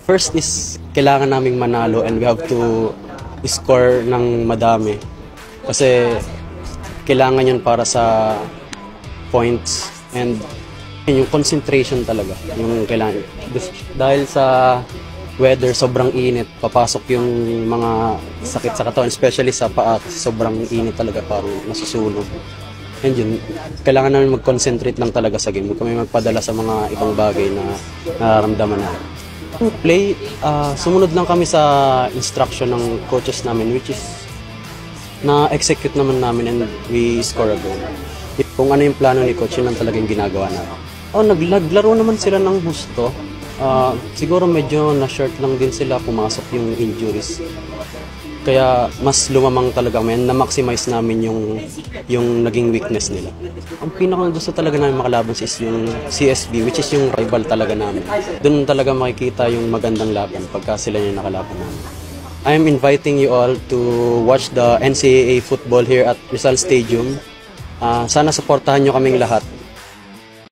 First is kailangan naming manalo and we have to score ng madami. Kasi kailangan yun para sa points and yung concentration talaga. Yung kailangan. Dahil sa weather, sobrang init, papasok yung mga sakit sa katawan, especially sa paa, sobrang init talaga, parang nasusunog. And yun, kailangan namin mag-concentrate lang talaga sa game. Huwag kami magpadala sa mga ibang bagay na nararamdaman namin. Play, sumunod lang kami sa instruction ng coaches namin, which is na-execute naman namin and we score a goal. Kung ano yung plano ni coach, yun lang talaga yung ginagawa namin. Naglaro naman sila ng gusto. Siguro medyo na-short lang din sila, pumasok yung injuries. Kaya mas lumamang talaga kami, na-maximize namin yung naging weakness nila. Ang pinakang gusto talaga namin makalaban is yung CSB, which is yung rival talaga namin. Doon talaga makikita yung magandang laban pagka sila yung nakalaban namin. I am inviting you all to watch the NCAA football here at Rizal Stadium. Sana supportahan nyo kaming lahat.